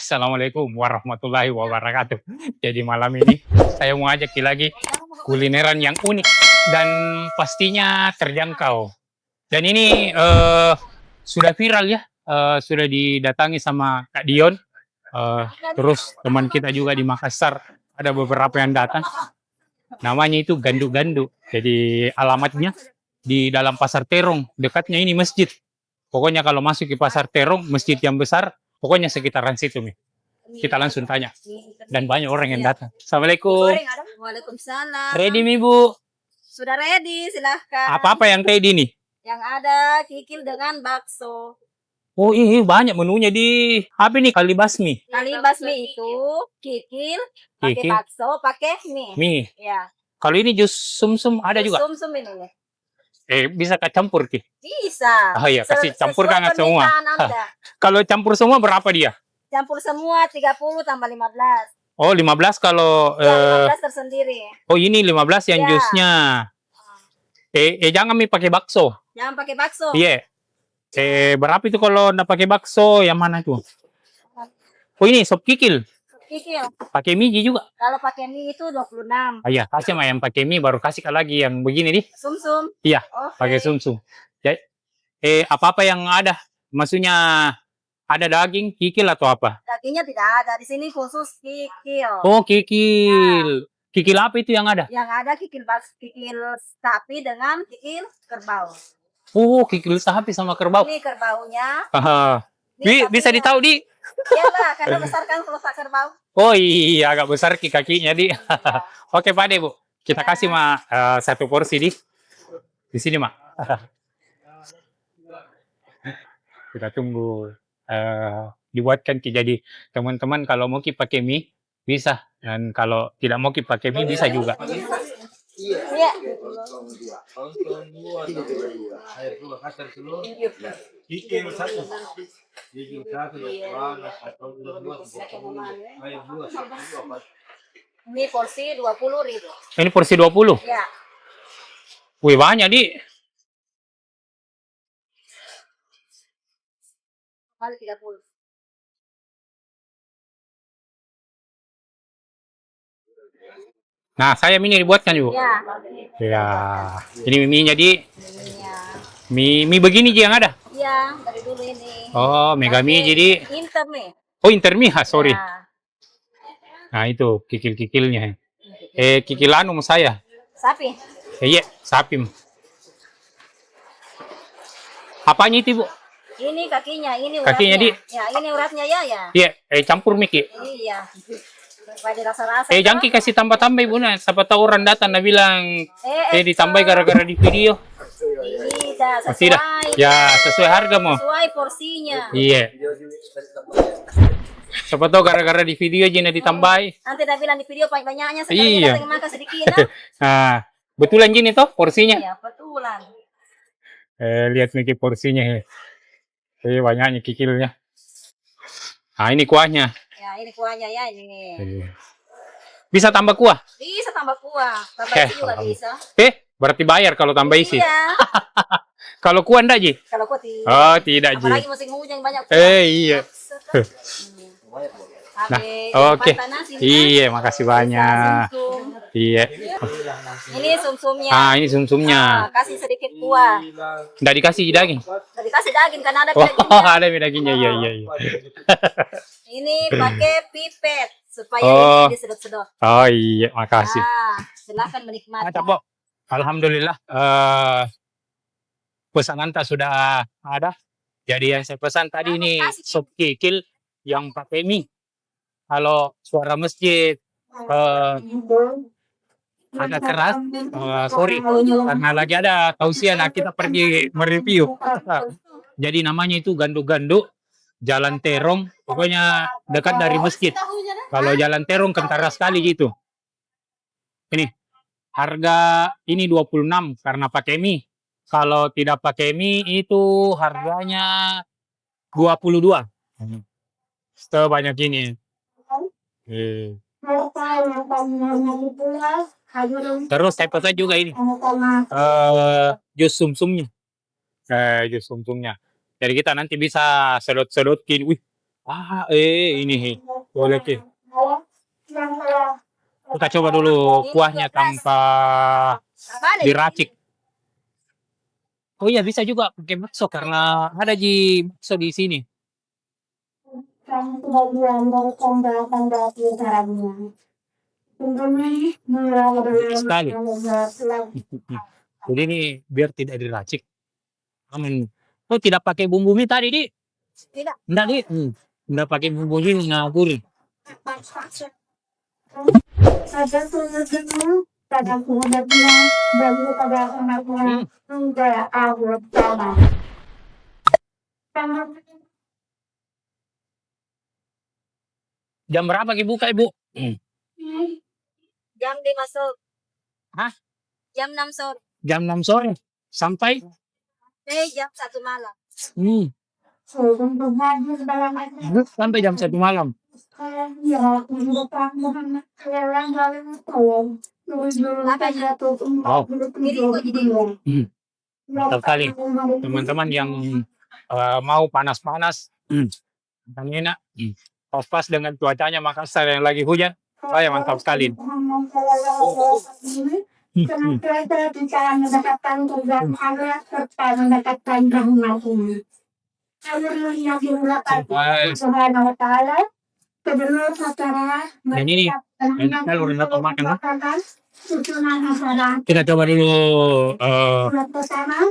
Assalamualaikum warahmatullahi wabarakatuh. Jadi malam ini saya mau ajak lagi kulineran yang unik dan pastinya terjangkau. Dan ini sudah viral ya, sudah didatangi sama Kak Dion. Terus teman kita juga di Makassar ada beberapa yang datang. Namanya itu gandu-gandu. Jadi alamatnya di dalam Pasar Terong, dekatnya ini masjid. Pokoknya kalau masuk ke Pasar Terong, masjid yang besar, pokoknya sekitaran situ nih. Kita langsung tanya. Dan banyak orang yang datang. Assalamualaikum. Waalaikumsalam. Ready nih Bu? Sudah ready, silahkan. Apa-apa yang ready nih? Yang ada kikil dengan bakso. Oh iya banyak menunya di apa nih kali basmi? Kali basmi itu kikil, pakai Kikil. bakso, pakai mie. Mie. Ya. Kalau ini jus sumsum ada juga? Sum-sum ini. Bisa campur ki? Bisa. Oh iya, kasih campurkan Sesuai semua. permintaan Anda. Kalau campur semua berapa dia? Campur semua 30 tambah 15. Oh 15 kalau Ya, 15 tersendiri. oh ini 15 yang Ya. jusnya. Jangan mie pakai bakso. Jangan pakai bakso. Iya. Berapa itu kalau nggak pakai bakso? Yang mana tuh? Oh ini sop kikil. Kikil. Pakai mie juga. Kalau pakai mie itu 26. Ah, iya, kasih sama yang pakai mie baru kasih lagi yang begini nih. Sum-sum. Iya, Oke. pakai sumsum. Jadi, apa-apa yang ada? Maksudnya ada daging, kikil atau apa? Dagingnya tidak ada. Di sini khusus kikil. Oh, kikil. Kikil apa itu yang ada? Yang ada kikil sapi dengan kikil kerbau. Oh, kikil sapi sama kerbau. Ini kerbaunya. Ini bisa sapinya. ditahu di. Iyalah, karena besar kan kalau kerbau. Oh iya, agak besar kakinya di. Oke, Pak De, Bu. Kita Ya. kasih Mak satu porsi di sini, Mak. Kita tunggu dibuatkan Ki. Jadi teman-teman kalau mau Ki pakai mie bisa, dan kalau tidak mau Ki pakai mie bisa juga. Iya. Kikil satu. Kikil satu. Ayo dua. Ini porsi 20.000. Ini porsi 20. Ya. Wih, banyak, Di. Kali 30. Nah, saya mie ini dibuatkan, Bu. Ya. Ya. Ini mie-nya di Iya. mie begini Ji yang ada. Iya, dari dulu ini. Oh, mega mie Pakai jadi. Inter nih. Oh, intermie, sorry. Ya. Nah, itu kikil-kikilnya. Kikil anu saya. Sapi. Iya, sapi. Apanya itu, Bu? Ini kakinya, ini uratnya. Kakinya, Di. Ya, ini uratnya ya. Iya, campur Miki. Iya. Supaya dirasa-rasa. Jangan kasih tambah-tambah Ibu, nah. Siapa tahu orang datang nah bilang ditambah gara-gara di video. Tidak, Oh, tidak. sesuai. Ya, sesuai harga mau. Sesuai porsinya. Iya. Siapa tahu gara-gara di video aja ditambahi. Nanti dah bilang di video banyak-banyaknya Iya. sekali makan sedikit. Nah. Nah, betulan gini toh porsinya. Iya, betulan. Lihat Miki porsinya. Banyaknya kikilnya. Nah, ini kuahnya. Ya, ini kuahnya ya ini. Bisa tambah kuah? Bisa tambah kuah. Tambah isi juga bisa. Berarti bayar kalau tambah isi. Iya. Kalau kuah enggak, Ji? Kalau kuah tidak. Oh, tidak, Ji. Apalagi musim hujan banyak kuah. Iya. Nah, oke. Iya, makasih banyak. Iya. Ini sum-sumnya. Ah, ini sum-sumnya. Kasih sedikit kuah. Nggak dikasih daging? Nggak dikasih daging karena ada Oh, dagingnya. ada dagingnya. Iya. Ini pakai pipet supaya Oh. ini disedot-sedot. Oh iya, makasih. Silakan menikmati. Bo. Alhamdulillah. Pesanan tak sudah ada. Jadi yang saya pesan tadi ini sop kikil yang pakai mie. Kalau suara masjid agak keras, sorry karena lagi ada tausiah, nah kita pergi mereview. Jadi namanya itu gandu-gandu, Jalan Terong, pokoknya dekat dari masjid. Kalau Jalan Terong kentara sekali gitu. Ini harga ini 26 karena pakai mie. Kalau tidak pakai mie itu harganya 22. Sebanyak ini. Terus saya pesan juga ini jus sumsumnya. Jus sumsumnya. Jadi kita nanti bisa sedot-sedotkin. Wih, Ini boleh sih. Kita coba dulu kuahnya tanpa Apa deh? diracik. Oh iya bisa juga pakai bakso karena ada bakso di sini. Kami tidak diandalkan pembahasan dari caranya. Tentunya mulai Sekali. dari Jadi ini biar tidak diracik. Aman. Oh tidak pakai bumbu mie tadi di? Tidak. Enggak di? Enggak pakai bumbu mie ngabur. ada solusinya, pada kemudiannya, bagi pada anaknya, hingga akhir zaman. Sangat Jam berapa buka ibu? Jam 5 sore. Hah? Jam 6 sore. Jam 6 sore sampai Jam 1 malam. hmm, untuk hadir dalam acara sampai jam 1 malam. yang mendekat Muhammad Khairul Salam. Wow. Mantap sekali. Teman-teman yang mau panas-panas, yang enak, pas dengan cuacanya Makassar yang lagi hujan, ya mantap sekali. Senantiasa bisa mendapatkan tugas Allah serta mendapatkan rahmatnya. Alhamdulillah Subhanahu wa ta'ala. Sebelum acara Dan ini kalau udah dapat makan lah. susunan acara Kita coba dulu buat bersama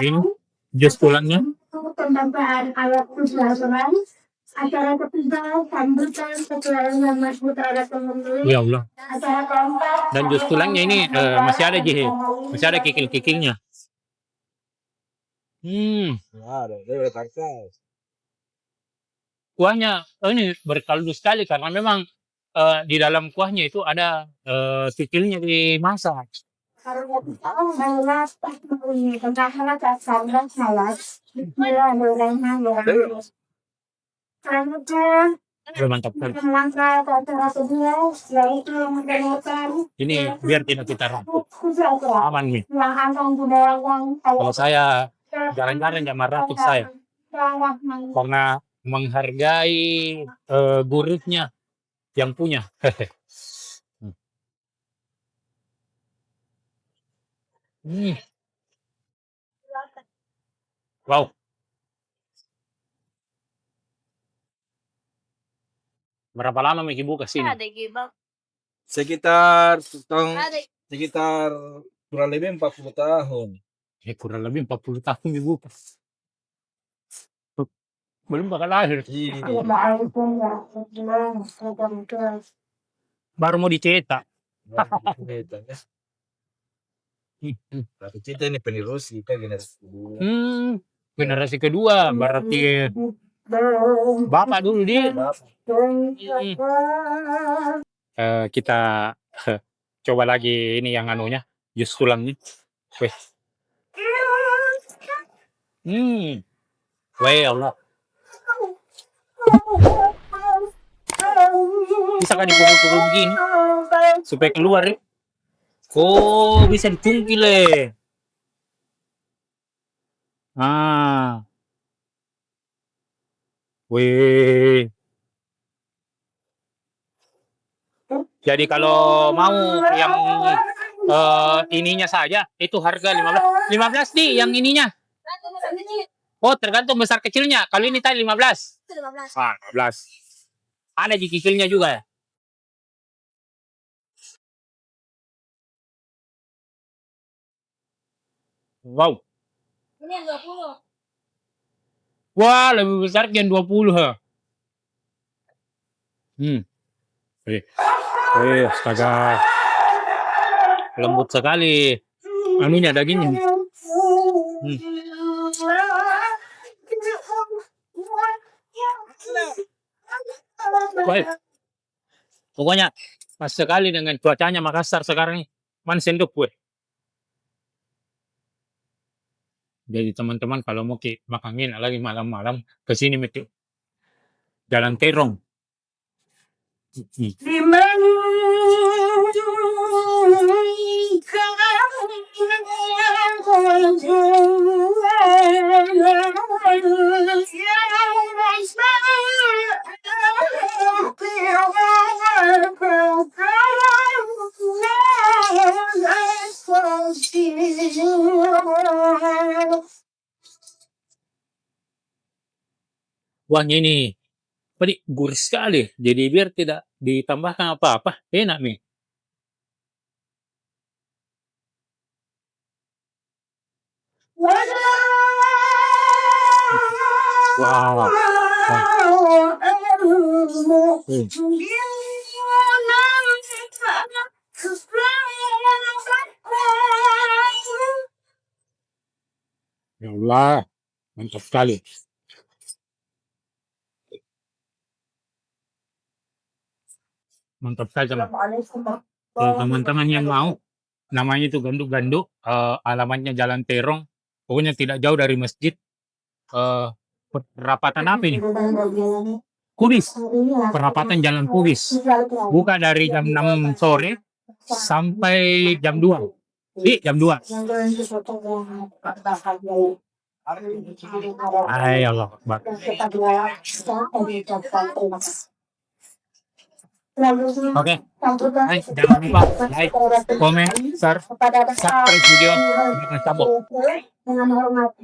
ini jus tulangnya. pembukaan alat pelajaran acara ketiga sambutan ketua yang Mas Putra Pemimpin Ya Allah. acara keempat Dan jus tulangnya ini masih ada masih ada kikil-kikilnya. Claro, debe tangkap. Kuahnya ini berkaldu sekali karena memang di dalam kuahnya itu ada kikilnya dimasak. Mantap sekali. Ini biar tidak kita racik. Aman nih. Kalau saya jarang-jarang jangan racik saya. Karena menghargai gurihnya yang punya. Wow. Berapa lama Miki buka sini? Ada gibak. Sekitar tahun Ada. sekitar kurang lebih 40 tahun. Kurang lebih 40 tahun dibuka. Belum bakal lahir. Iya. Baru mau dicetak. Tapi kita ini penerus kita generasi kedua. Generasi kedua berarti bapak dulu dia. Kita coba lagi ini yang anunya jus tulangnya. Weh. Weh Allah. Bisa kan dipukul-pukul begini supaya keluar ya? Oh, bisa ditungkil Wih. Jadi kalau mau yang ininya saja itu harga 15. 15 di yang ininya. Oh, tergantung besar kecilnya. Kalau ini tadi 15. 15. 15. Ada di kikilnya juga ya? Wow. Ini yang 20. Wah, lebih besar yang 20 ha. Astaga. Lembut sekali. Anunya dagingnya. Baik. Pokoknya pas sekali dengan cuacanya Makassar sekarang ini. Man sendok gue. Jadi teman-teman kalau mau makan lagi malam-malam ke sini mesti Jalan Terong. Kuahnya ini pedih, gurih sekali. Jadi biar tidak ditambahkan apa-apa, enak nih. Wow. Ya Allah, mantap sekali. Mantap sekali teman. Kalau teman-teman yang mau, namanya itu Ganduk-Ganduk, alamatnya Jalan Terong, pokoknya tidak jauh dari masjid. Perapatan apa ini? Kubis, perapatan Jalan Kubis. Buka dari jam 6 sore sampai jam 2. Jam 2. Ay Allah Akbar. Oke. Ay, jangan lupa like, komen, share, subscribe video. Jangan cabut. Dengan hormat.